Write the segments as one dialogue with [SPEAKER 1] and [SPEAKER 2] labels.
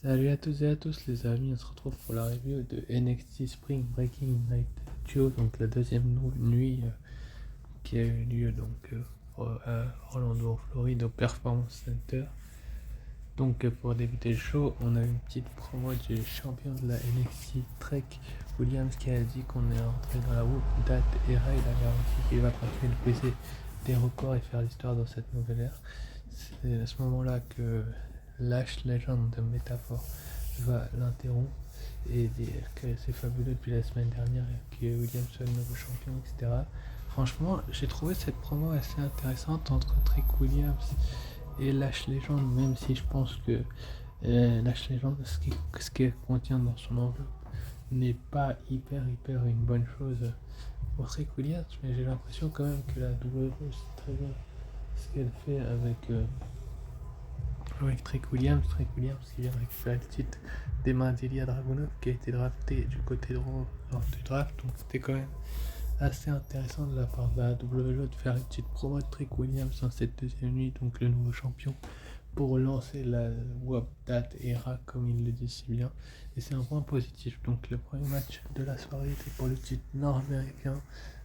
[SPEAKER 1] Salut à tous et à tous les amis, on se retrouve pour la review de NXT Spring Breaking Night Duo, donc la deuxième nuit qui a eu lieu à Orlando, en Floride, au Performance Center. Donc pour débuter le show, on a une petite promo du champion de la NXT, Trek Williams, qui a dit qu'on est entré dans la date era. Il a garanti qu'il va continuer de briser des records et faire l'histoire dans cette nouvelle ère. C'est à ce moment-là que Lash Legend de Métaphore va l'interrompre et dire que c'est fabuleux depuis la semaine dernière que Williams soit le nouveau champion, etc. Franchement, j'ai trouvé cette promo assez intéressante entre Trick Williams et Lash Legend, même si je pense que Lash Legend, ce qu'elle contient dans son enveloppe, n'est pas hyper une bonne chose pour Trick Williams, mais j'ai l'impression quand même que la WWE c'est très bien ce qu'elle fait avec Trick Williams qui vient de récupérer le titre des mains d'Ilya Dragunov, qui a été drafté du côté droit lors du draft. Donc c'était quand même assez intéressant de la part de la WWE de faire une petite promo de Trick Williams dans cette deuxième nuit, donc le nouveau champion, pour lancer la WAP Date Era comme il le dit si bien. Et c'est un point positif. Donc le premier match de la soirée était pour le titre nord-américain,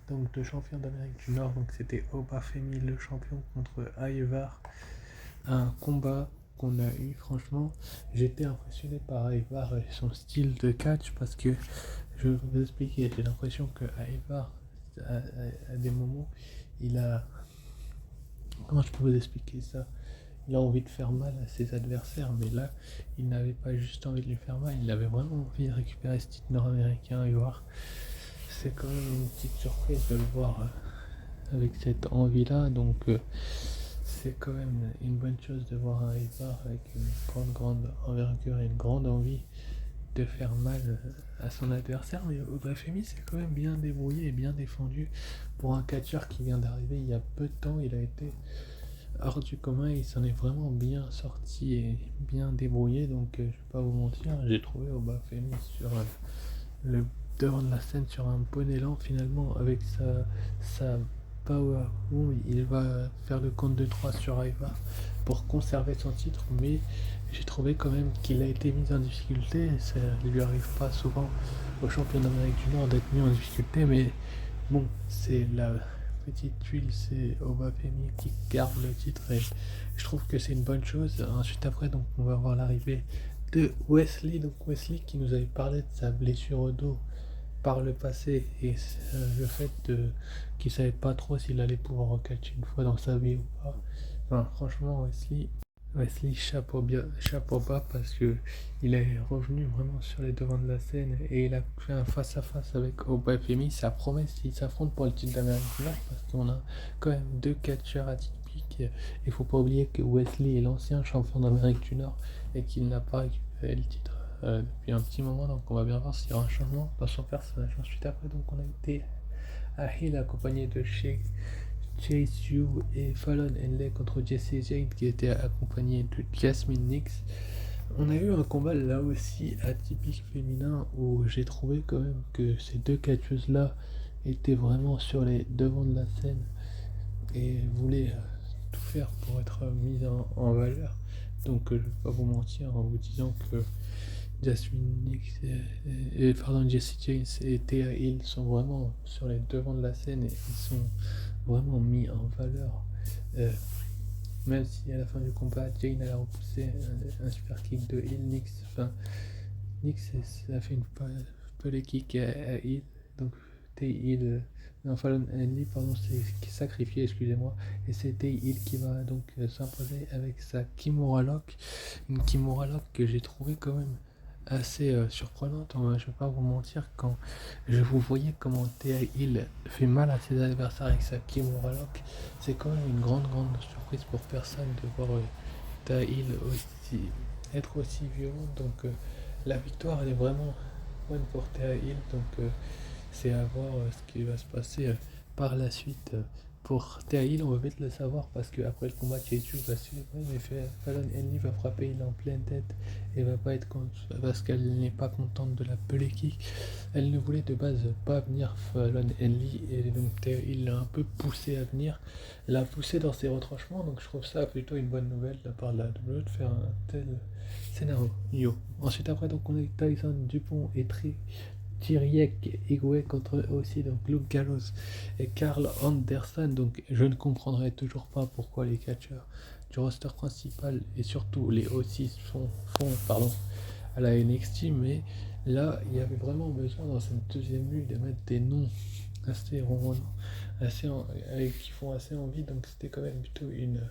[SPEAKER 1] donc de champion d'Amérique du Nord. Donc c'était Oba Femi, le champion, contre Ivar. Un combat qu'on a eu, franchement, j'étais impressionné par Ivar et son style de catch, parce que je vais vous expliquer, j'ai l'impression que Ivar, à des moments, il a, comment je peux vous expliquer ça, il a envie de faire mal à ses adversaires, mais là, il n'avait pas juste envie de lui faire mal, il avait vraiment envie de récupérer ce titre nord-américain. Ivar, c'est quand même une petite surprise de le voir avec cette envie-là, donc c'est quand même une bonne chose de voir un Ivar avec une grande envergure et une grande envie de faire mal à son adversaire. Mais Obafemi s'est quand même bien débrouillé et bien défendu pour un catcheur qui vient d'arriver il y a peu de temps. Il a été hors du commun, il s'en est vraiment bien sorti et bien débrouillé. Donc je vais pas vous mentir, j'ai trouvé Obafemi sur le devant de la scène sur un bon élan finalement avec sa power move. Il va faire le compte de 3 sur Ivar pour conserver son titre, mais j'ai trouvé quand même qu'il a été mis en difficulté. Ça ne lui arrive pas souvent aux champions d'Amérique du Nord d'être mis en difficulté, mais bon, c'est la petite tuile, c'est Obafemi qui garde le titre et je trouve que c'est une bonne chose. Ensuite après, donc on va voir l'arrivée de Wesley, donc Wesley qui nous avait parlé de sa blessure au dos par le passé et le fait qu'il savait pas trop s'il allait pouvoir recatcher une fois dans sa vie ou pas. Enfin, franchement, Wesley chapeau bas, parce que il est revenu vraiment sur les devants de la scène et il a fait un face à face avec Obafemi. Ça promet s'il s'affronte pour le titre d'Amérique du Nord, parce qu'on a quand même deux catcheurs atypiques. Il faut pas oublier que Wesley est l'ancien champion d'Amérique du Nord et qu'il n'a pas récupéré le titre depuis un petit moment, donc on va bien voir s'il y aura un changement dans son personnage. Ensuite après, donc on a été à Hill accompagné de Chase Yu et Fallon Henley contre Jesse Jane qui était accompagné de Jasmine Nix. On a eu un combat là aussi atypique féminin où j'ai trouvé quand même que ces deux catcheuses là étaient vraiment sur les devants de la scène et voulaient tout faire pour être mises en valeur. Donc je vais pas vous mentir en vous disant que Jasmine Nix Jesse James et Thea Hill sont vraiment sur les devants de la scène et ils sont vraiment mis en valeur. Euh, Même si à la fin du combat, Jane a repoussé un super kick de Hill, Nix a fait une pelé kick à Hill, donc Thea Hill, non, Fallon Henley, pardon, c'est sacrifié, excusez-moi, et c'est Thea Hill qui va donc s'imposer avec sa Kimura Lock, une Kimura Lock que j'ai trouvé quand même assez surprenante. Je vais pas vous mentir, quand je vous voyais comment Thea Hill fait mal à ses adversaires avec sa Kimura Lock, c'est quand même une grande surprise pour personne de voir Thea Hill être aussi violente. Donc la victoire elle est vraiment bonne pour Thea Hill, donc c'est à voir ce qui va se passer par la suite pour Terry, on va vite le savoir parce qu'après le combat, Keiju va célébrer, mais Fallon Henley va frapper il en pleine tête et va pas être contre parce qu'elle n'est pas contente de la pelée kick. Elle ne voulait de base pas venir, Fallon Henley, et donc Terry l'a un peu poussé à venir, l'a poussé dans ses retranchements, donc je trouve ça plutôt une bonne nouvelle de la part de la WWE de faire un tel scénario. Ensuite, après, donc on a Tyson Dupont et Tyriek Igwe contre aussi donc Luke Gallows et Carl Anderson. Donc je ne comprendrai toujours pas pourquoi les catcheurs du roster principal et surtout les O6 font à la NXT, mais là il y avait vraiment besoin dans cette deuxième nuit de mettre des noms assez ronds, qui font assez envie, donc c'était quand même plutôt une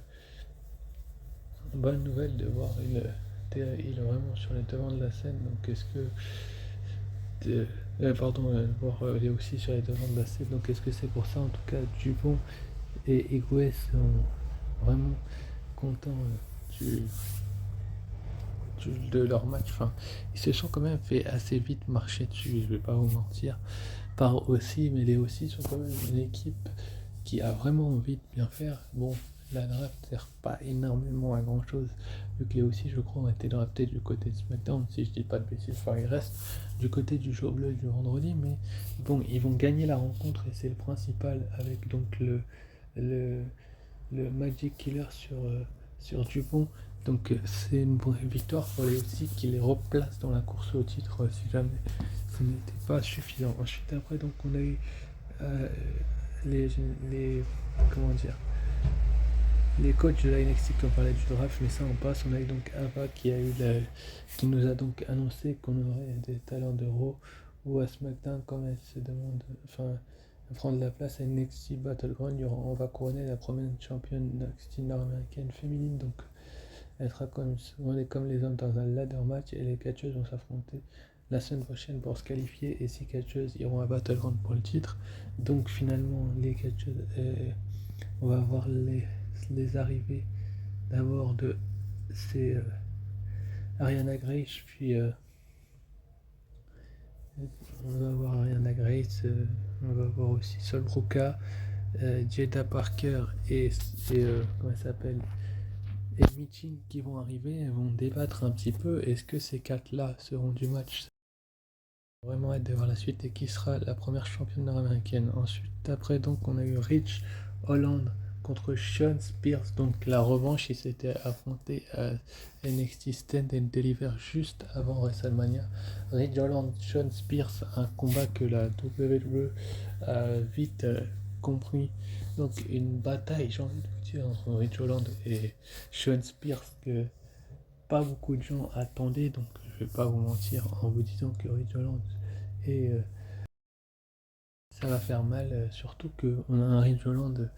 [SPEAKER 1] bonne nouvelle de voir il est vraiment sur les devants de la scène. Donc est-ce que voir aussi sur les devants de la scène. Donc est-ce que c'est pour ça en tout cas Dupont et Igwe sont vraiment contents de leur match. Enfin, ils se sont quand même fait assez vite marcher dessus, je vais pas vous mentir. Par aussi, mais les aussi sont quand même une équipe qui a vraiment envie de bien faire. Bon, la draft ne sert pas énormément à grand chose, vu que les aussi, je crois, ont été draftés du côté de SmackDown, si je dis pas de bêtises. Enfin, ils restent du côté du show bleu du vendredi, mais bon, ils vont gagner la rencontre et c'est le principal avec donc le Magic Killer sur Dupont. Donc c'est une victoire pour les aussi qui les replace dans la course au titre si jamais ce n'était pas suffisant. Ensuite, après, donc on a eu les comment dire, les coachs de la NXT qui ont parlé du draft, mais ça on passe. On a eu donc Ava qui nous a donc annoncé qu'on aurait des talents de Raw ou à SmackDown, comme elle se demande, enfin, prendre la place à NXT Battleground. On va couronner la première championne NXT nord-américaine féminine, donc elle sera comme les hommes dans un ladder match et les catcheuses vont s'affronter la semaine prochaine pour se qualifier et 6 catcheuses iront à Battleground pour le titre. Donc finalement les catcheuses, on va avoir les arrivées d'abord de c'est Ariana Grace, puis on va avoir Ariana Grace, on va avoir aussi Sol Broca, Jada Parker et comment elle s'appelle, et Michin qui vont arriver et vont débattre un petit peu. Est-ce que ces quatre-là seront du match? Vraiment hâte de voir la suite et qui sera la première championne nord-américaine. Ensuite, après, donc, on a eu Rich Holland contre Sean Spears. Donc, la revanche, il s'était affronté à NXT Stand and Deliver juste avant WrestleMania. Rich Holland, Sean Spears, un combat que la WWE a vite compris. Donc, une bataille, j'ai envie de vous dire, entre Rich Holland et Sean Spears que pas beaucoup de gens attendaient. Donc, je vais pas vous mentir en vous disant que Rich Holland et ça va faire mal, surtout qu'on a un Rich Holland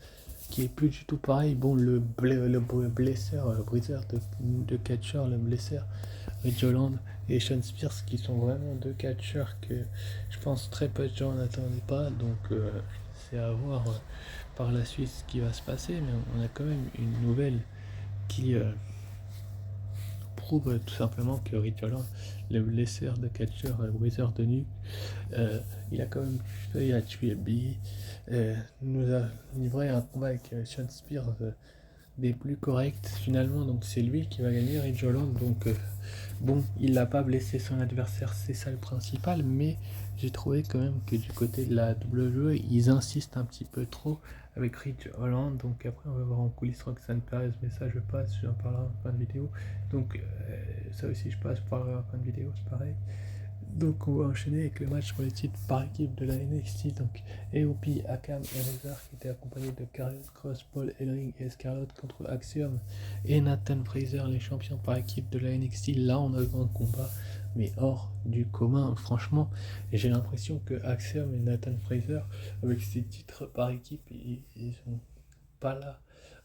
[SPEAKER 1] qui est plus du tout pareil. Bon, le blesseur, le briseur de catcheur, le blesseur Rich Holland et Sean Spears qui sont vraiment deux catcheurs que je pense très peu de gens n'attendaient pas. Donc c'est à voir par la suite ce qui va se passer, mais on a quand même une nouvelle qui prouve tout simplement que Rich Holland, le blesseur de catcheur, le briseur de nuque, il a quand même fait à tuer Biggie, nous a livré un combat avec Sean Spears des plus corrects finalement, donc c'est lui qui va gagner, Rich Holland. Donc bon, il n'a pas blessé son adversaire, c'est ça le principal, mais j'ai trouvé quand même que du côté de la WWE, ils insistent un petit peu trop avec Rich Holland. Donc après on va voir en coulisses Roxanne Perez, mais ça je passe, j'en parlerai en fin de vidéo. Donc ça aussi je passe, je parlerai en fin de vidéo, c'est pareil. Donc on va enchaîner avec le match pour les titres par équipe de la NXT. Donc AOP, Akam et Rezar qui étaient accompagnés de Karrion Kross, Paul Ellering et Scarlett contre Axiom et Nathan Fraser, les champions par équipe de la NXT. Là on a eu un combat mais hors du commun, franchement. Et j'ai l'impression que Axiom et Nathan Fraser, avec ces titres par équipe, ils sont pas là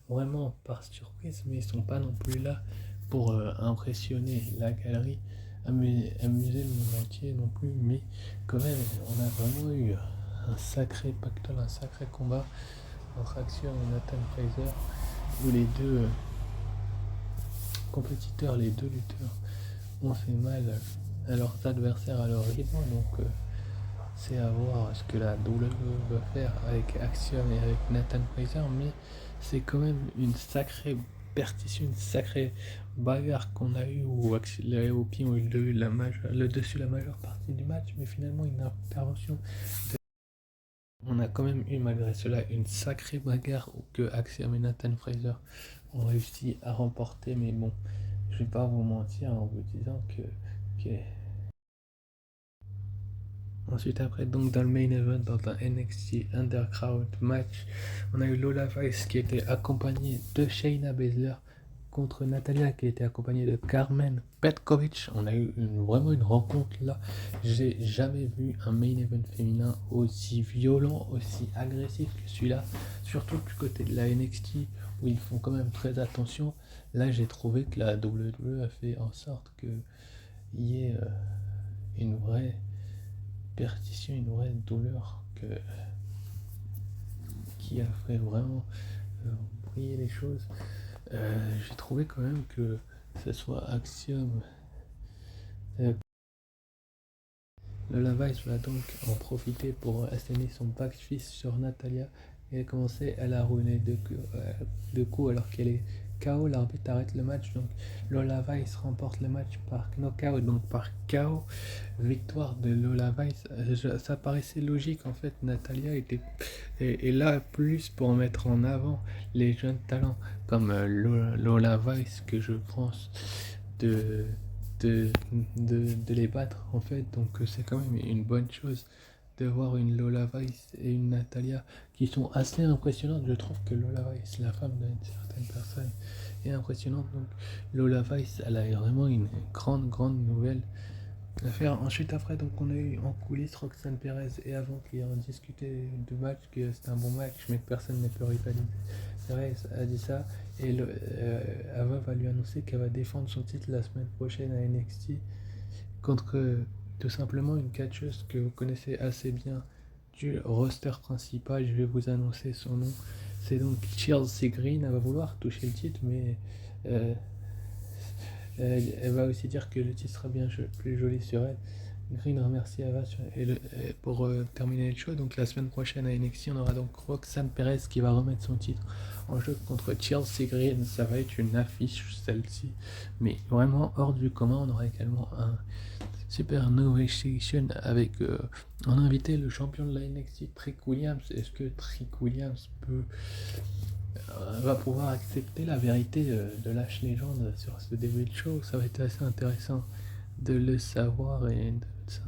[SPEAKER 1] vraiment par surprise, mais ils sont pas non plus là pour impressionner la galerie, amuser le monde entier non plus. Mais quand même, on a vraiment eu un sacré pactole, un sacré combat entre Axiom et Nathan Fraser, où les deux compétiteurs, les deux lutteurs ont fait mal à leurs adversaires à leur rythme. Donc c'est à voir ce que la WWE va faire avec Axiom et avec Nathan Fraser, mais c'est quand même une sacrée perdition, une sacrée bagarre qu'on a eu où les Europeans ont eu le dessus la majeure partie du match, mais finalement une intervention. On a quand même eu malgré cela une sacrée bagarre que Axiom et Nathan Fraser ont réussi à remporter, mais bon, je vais pas vous mentir en vous disant que ensuite, après, donc dans le main event, dans un NXT Underground match, on a eu Lola Vice qui était accompagnée de Shayna Baszler contre Natalia qui était accompagnée de Carmen Petkovic. On a eu vraiment une rencontre là. J'ai jamais vu un main event féminin aussi violent, aussi agressif que celui-là. Surtout du côté de la NXT où ils font quand même très attention. Là, j'ai trouvé que la WWE a fait en sorte qu'il y ait une vraie perdition, une vraie douleur qui a fait vraiment briller les choses. J'ai trouvé quand même que ce soit Axiom, Lola Vice va donc en profiter pour asséner son backfist sur Natalia et commencer à la ruiner de coups alors qu'elle est KO. L'arbitre arrête le match, donc Lola Vice remporte le match par knockout, donc par KO. Victoire de Lola Vice. Ça paraissait logique en fait. Natalia est là plus pour mettre en avant les jeunes talents comme Lola Vice que je pense de de les battre en fait, donc c'est quand même une bonne chose de voir une Lola Vice et une Natalia qui sont assez impressionnantes. Je trouve que Lola Vice, la femme d'une certaine personne, est impressionnante, donc Lola Vice elle a vraiment une grande nouvelle à faire. Ensuite après, donc on a eu en coulisses Roxane Perez et avant qui ont discuté du match, que c'était un bon match mais que personne ne peut rivaliser. Perez a dit ça et Ava va lui annoncer qu'elle va défendre son titre la semaine prochaine à NXT contre tout simplement une catcheuse que vous connaissez assez bien du roster principal. Je vais vous annoncer son nom. C'est donc Chelsea Green. Elle va vouloir toucher le titre, mais elle va aussi dire que le titre sera bien plus joli sur elle. Green remercie Ava pour terminer le show. Donc la semaine prochaine à NXT, on aura donc Roxane Perez qui va remettre son titre en jeu contre Chelsea Green. Ça va être une affiche celle-ci, mais vraiment hors du commun. On aura également un Super Novation avec en invité le champion de la NXT Trick Williams. Est-ce que Trick Williams va pouvoir accepter la vérité de Lash Legend sur ce début de show? Ça va être assez intéressant de le savoir et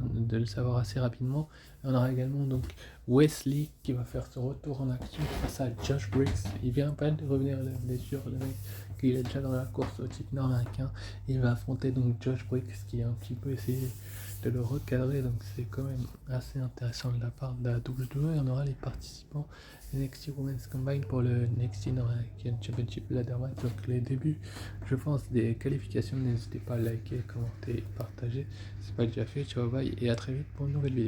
[SPEAKER 1] de le savoir assez rapidement. Et on aura également donc Wesley qui va faire ce retour en action face à Josh Briggs. Il vient pas de revenir à la blessure, le mec, qu'il est déjà dans la course au titre nord-américain. Il va affronter donc Josh Briggs qui a un petit peu essayé de le recadrer, donc c'est quand même assez intéressant de la part de la WWE. Et on aura les participants NXT Women's Combine pour le NXT American Championship Ladder Match, donc les débuts je pense des qualifications. N'hésitez pas à liker, commenter, partager, c'est pas déjà fait. Ciao, bye et à très vite pour une nouvelle vidéo.